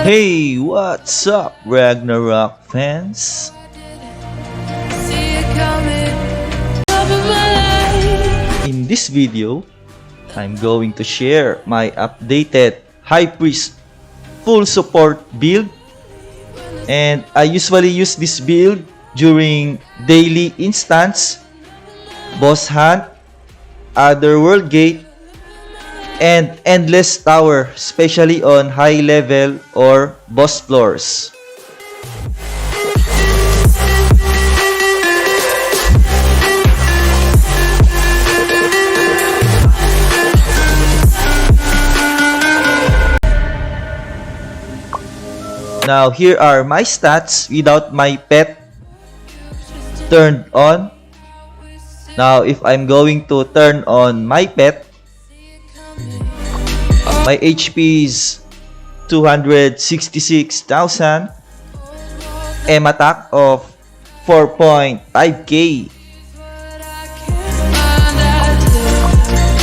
Hey, what's up, Ragnarok fans? In this video, I'm going to share my updated High Priest full support build, and I usually use this build during daily instance, boss hunt, otherworld gate, and endless tower, especially on high level or boss floors. Now here are my stats without my pet turned on. Now if I'm going to turn on my pet, my HP is 266,000, M attack of 4.5k.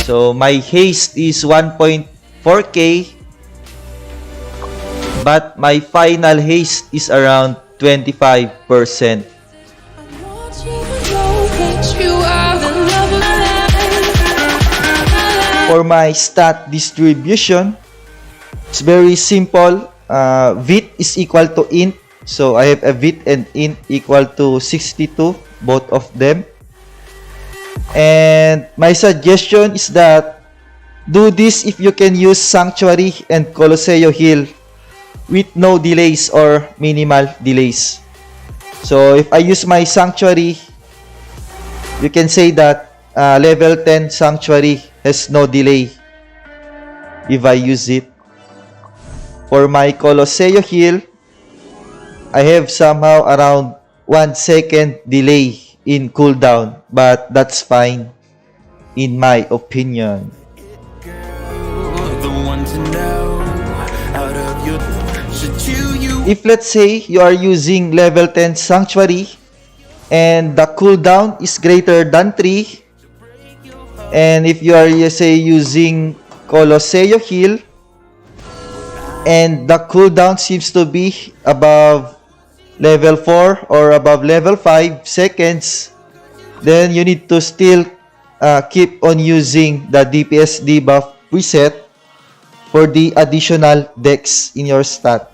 So my haste is 1.4k, but my final haste is around 25%. For my stat distribution, it's very simple. Vit is equal to int, so I have a vit and int equal to 62, both of them. And my suggestion is that do this if you can use Sanctuary and Colosseo Heal with no delays or minimal delays. So if I use my Sanctuary, you can say that level 10 Sanctuary has no delay if I use it. For my Colosseo Heal, I have somehow around 1 second delay in cooldown, but that's fine in my opinion. If let's say you are using level 10 Sanctuary and the cooldown is greater than 3, and if you are, say, using Colosseo Heal and the cooldown seems to be above level 4 or above level 5 seconds, then you need to still keep on using the DPS debuff preset for the additional dex in your stat.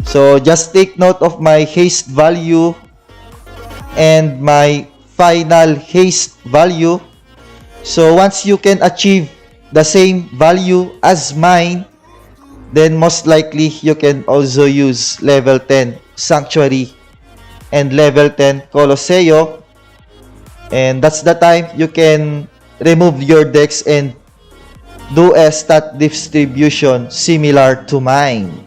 So just take note of my haste value and my final haste value. So once you can achieve the same value as mine, then most likely you can also use level 10 Sanctuary and level 10 Colosseo, and that's the time you can remove your dex and do a stat distribution similar to mine.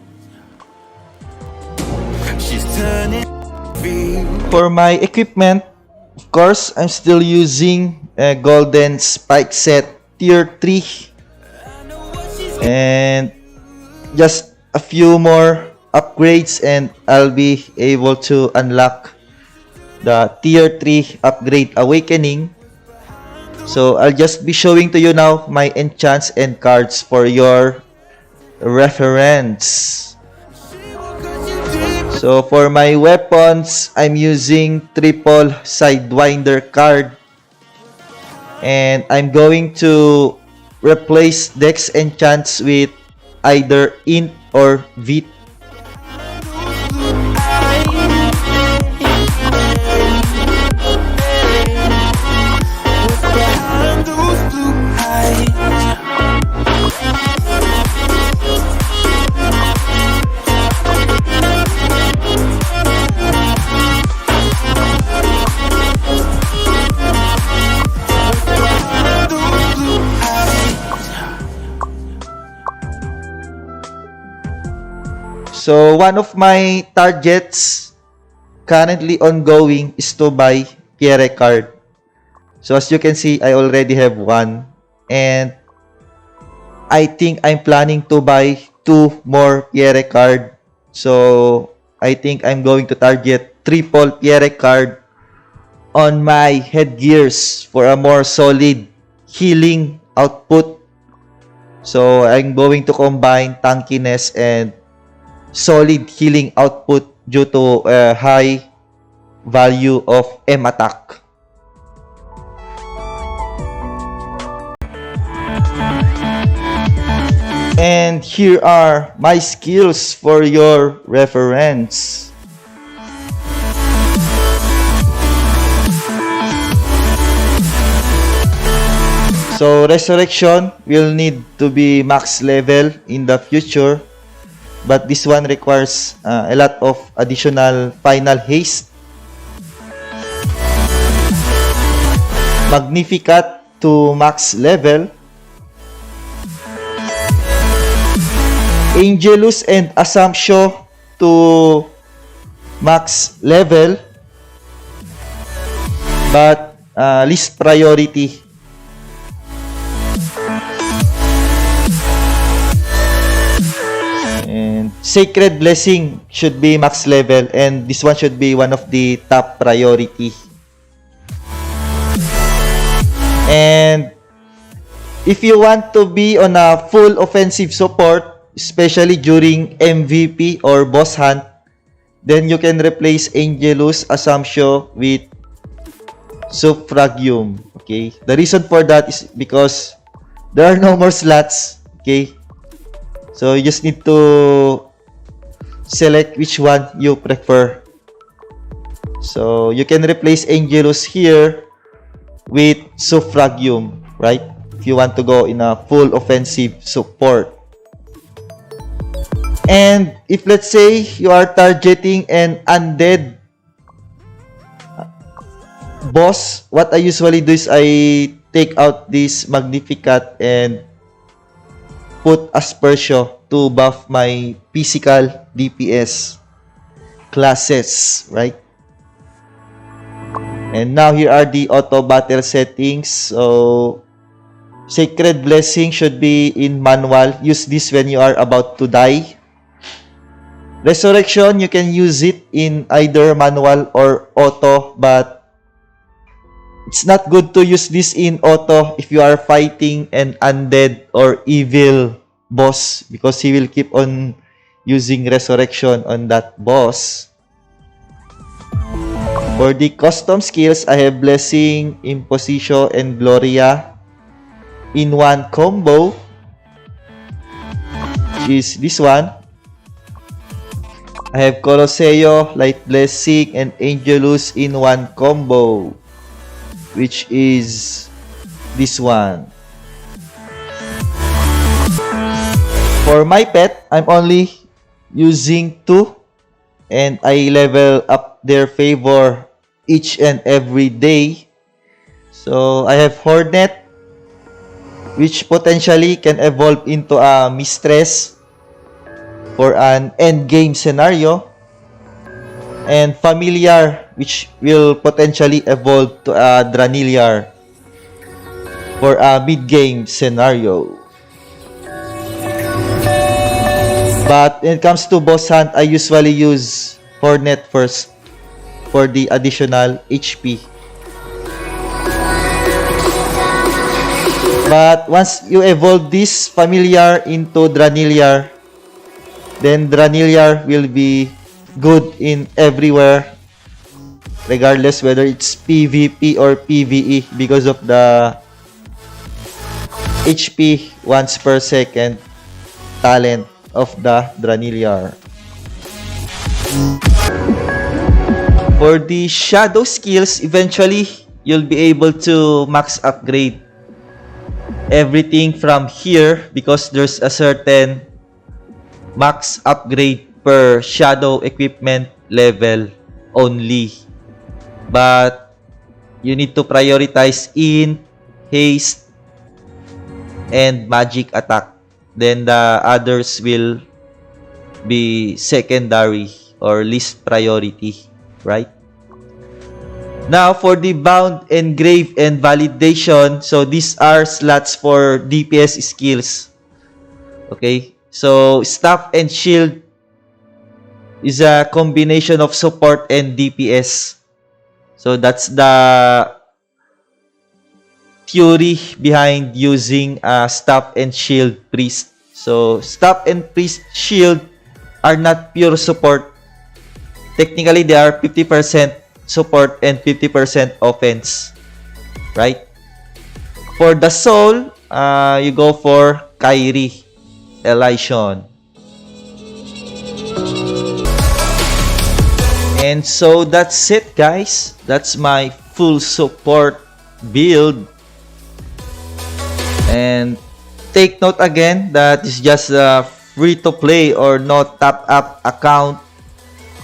For my equipment, of course, I'm still using a golden spike set tier 3, and just a few more upgrades and I'll be able to unlock the tier 3 upgrade awakening. So I'll just be showing to you now my enchants and cards for your reference. So for my weapons, I'm using triple Sidewinder card, and I'm going to replace dex enchants with either int or vit. So one of my targets currently ongoing is to buy Pierre card. So as you can see, I already have one, and I think I'm planning to buy 2 more Pierre card. So I think I'm going to target triple Pierre card on my headgears for a more solid healing output So I'm going to combine tankiness and solid healing output due to a high value of M attack. And here are my skills for your reference. So Resurrection will need to be max level in the future, but this one requires a lot of additional final haste. Magnificat to max level. Angelus and Assumption to max level, but least priority. And Sacred Blessing should be max level, and this one should be one of the top priority. And if you want to be on a full offensive support, especially during MVP or boss hunt, then you can replace Angelus Assumption with Suffragium. Okay, the reason for that is because there are no more slots. Okay, so you just need to select which one you prefer. So you can replace Angelus here with Suffragium, right? If you want to go in a full offensive support. And if let's say you are targeting an undead boss, what I usually do is I take out this Magnificat and put Aspertio to buff my physical DPS classes, right? And now here are the auto battle settings. So Sacred Blessing should be in manual. Use this when you are about to die. Resurrection, you can use it in either manual or auto, but it's not good to use this in auto if you are fighting an undead or evil boss, because he will keep on using Resurrection on that boss. For the custom skills, I have Blessing, Imposition, and Gloria in one combo, which is this one. I have Colosseo, Light Blessing, and Angelus in one combo, which is this one. For my pet, I'm only using 2, and I level up their favor each and every day. So I have Hornet, which potentially can evolve into a Mistress for an endgame scenario, and Familiar, which will potentially evolve to a Dranilliar for a mid-game scenario. But when it comes to boss hunt, I usually use Hornet first for the additional HP. But once you evolve this Familiar into Dranilliar, then Dranilliar will be good in everywhere, regardless whether it's PvP or PvE, because of the HP once per second talent of the Dranilliar. For the shadow skills, eventually you'll be able to max upgrade everything from here, because there's a certain max upgrade per shadow equipment level only. But you need to prioritize in haste and magic attack. Then the others will be secondary or least priority, right? Now for the bound, engrave, and validation, so these are slots for DPS skills. Okay, so staff and shield is a combination of support and DPS. So that's the theory behind using staff and shield priest. So staff and priest shield are not pure support. Technically, they are 50% support and 50% offense, right? For the soul, you go for Kyrie, Elishon. And so that's it, guys. That's my full support build. And take note again that it's just a free-to-play or no top-up account.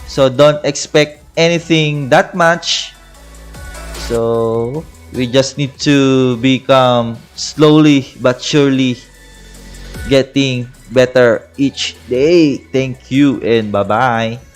So don't expect anything that much. So we just need to become slowly but surely getting better each day. Thank you and bye-bye.